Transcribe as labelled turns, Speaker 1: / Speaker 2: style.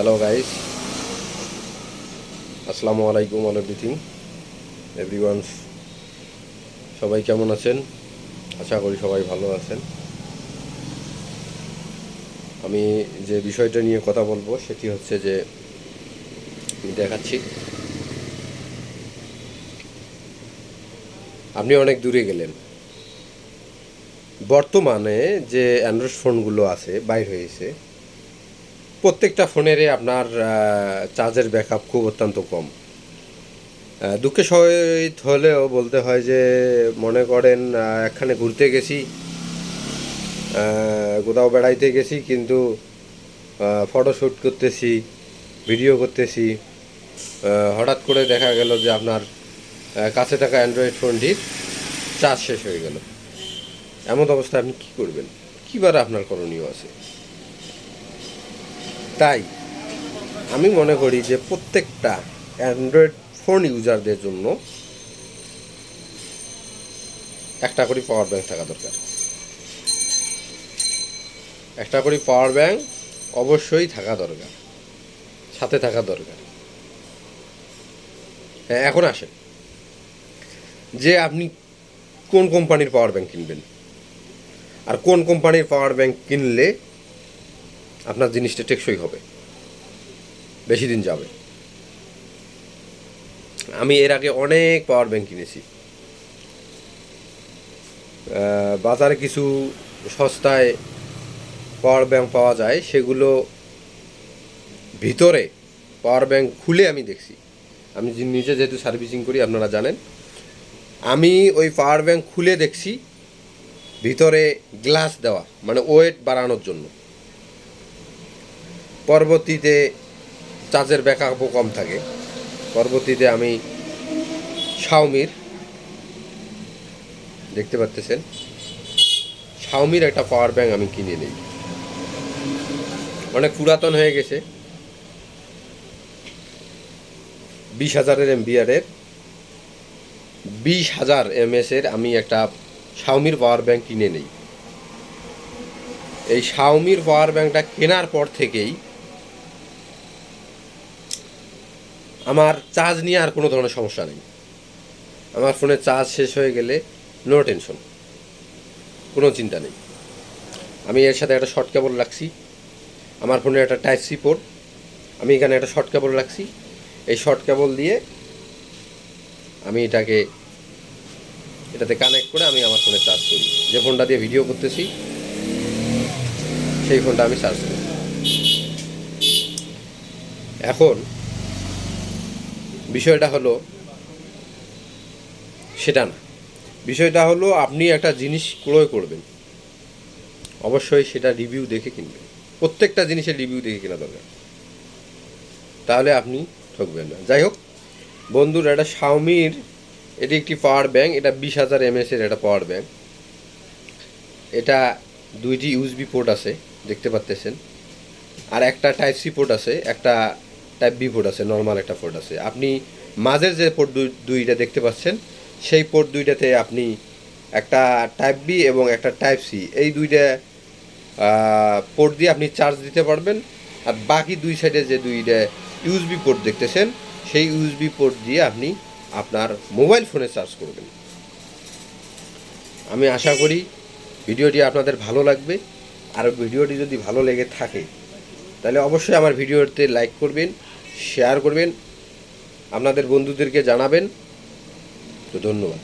Speaker 1: Hello guys, আসসালামু আলাইকুম all everyone. সবাই কেমন আছেন? আশা করি সবাই ভালো আছেন। আমি যে বিষয়টা নিয়ে কথা বলবো সেটি হচ্ছে যে আমি দেখাচ্ছি, আপনি অনেক দূরে গেলেন। বর্তমানে যে অ্যান্ড্রয়েড ফোনগুলো আছে বাইর হয়েছে, প্রত্যেকটা ফোনেরই আপনার চার্জের ব্যাকআপ খুব অত্যন্ত কম। দুঃখের সহিত হলেও বলতে হয় যে মনে করেন একখানে ঘুরতে গেছি, কোথাও বেড়াইতে গেছি, কিন্তু ফটো শ্যুট করতেছি, ভিডিও করতেছি, হঠাৎ করে দেখা গেল যে আপনার কাছে থাকা অ্যান্ড্রয়েড ফোনটির চার্জ শেষ হয়ে গেল। এমন অবস্থায় আপনি কী করবেন? কীবার আপনার করণীয় আছে? তাই আমি মনে করি যে প্রত্যেকটা অ্যান্ড্রয়েড ফোন ইউজারদের জন্য একটা করে পাওয়ার ব্যাংক থাকা দরকার। একটা করে পাওয়ার ব্যাংক অবশ্যই থাকা দরকার, সাথে থাকা দরকার। হ্যাঁ, এখন আসেন যে আপনি কোন কোম্পানির পাওয়ার ব্যাংক কিনবেন, আর কোন কোম্পানির পাওয়ার ব্যাংক কিনলে আপনার জিনিসটা টেকসই হবে, বেশি দিন যাবে। আমি এর আগে অনেক পাওয়ার ব্যাংক কিনেছি। বাজারে কিছু সস্তায় পাওয়ার ব্যাংক পাওয়া যায়, সেগুলো ভিতরে পাওয়ার ব্যাংক খুলে আমি দেখছি। আমি নিজে যেহেতু সার্ভিসিং করি, আপনারা জানেন, আমি ওই পাওয়ার ব্যাংক খুলে দেখছি ভিতরে গ্লাস দেওয়া, মানে ওয়েট বাড়ানোর জন্য। পরবর্তীতে চার্জের ব্যাকআপও কম থাকে। পরবর্তীতে আমি শাওমির, দেখতে পাচ্ছেন, শাওমির একটা পাওয়ার ব্যাংক আমি কিনে নিই। অনেক পুরাতন হয়ে গেছে, 20,000 এমবিআরের 20,000 এমএসের আমি একটা শাওমির পাওয়ার ব্যাংক কিনে নিই। এই শাওমির পাওয়ার ব্যাংকটা কেনার পর থেকেই আমার চার্জ নিয়ে আর কোনো ধরনের সমস্যা নেই। আমার ফোনে চার্জ শেষ হয়ে গেলে নো টেনশন, কোনো চিন্তা নেই। আমি এর সাথে একটা শর্ট কেবল রাখছি। আমার ফোনে একটা টাইপ সি পোর্ট, আমি এখানে একটা শর্ট কেবল রাখছি। এই শর্ট কেবল দিয়ে আমি এটাতে কানেক্ট করে আমি আমার ফোনে চার্জ করি। যে ফোনটা দিয়ে ভিডিও করতেছি সেই ফোনটা আমি চার্জ করি। এখন বিষয়টা হলো সেটা না, বিষয়টা হলো আপনি একটা জিনিস ক্রয় করবেন, অবশ্যই সেটা রিভিউ দেখে কিনবেন। প্রত্যেকটা জিনিসের রিভিউ দেখে কেনা দরকার, তাহলে আপনি ঠকবেন না। যাই হোক বন্ধুরা, এটা শাওমির, এটি একটি পাওয়ার ব্যাংক। এটা 20,000 এমএসের একটা পাওয়ার ব্যাংক। এটা 2টি ইউএসবি পোর্ট আছে, দেখতে পাচ্ছেন, আর একটা টাইপ সি পোর্ট আছে, একটা টাইপ বি পোর্ট আছে, নর্মাল একটা পোর্ট আছে। আপনি মাঝের যে পোর্ট দুইটা দেখতে পাচ্ছেন, সেই পোর্ট দুইটাতে আপনি একটা টাইপ বি এবং একটা টাইপ সি, এই দুইটা পোর্ট দিয়ে আপনি চার্জ দিতে পারবেন। আর বাকি দুই সাইডে যে দুইটা ইউএসবি পোর্ট দেখতেছেন, সেই ইউএসবি পোর্ট দিয়ে আপনি আপনার মোবাইল ফোনে চার্জ করবেন। আমি আশা করি ভিডিওটি আপনাদের ভালো লাগবে। আর ভিডিওটি যদি ভালো লেগে থাকে তাহলে অবশ্যই আমার ভিডিওতে লাইক করবেন, শেয়ার করবেন, আপনাদের বন্ধুদেরকে জানাবেন। তো ধন্যবাদ।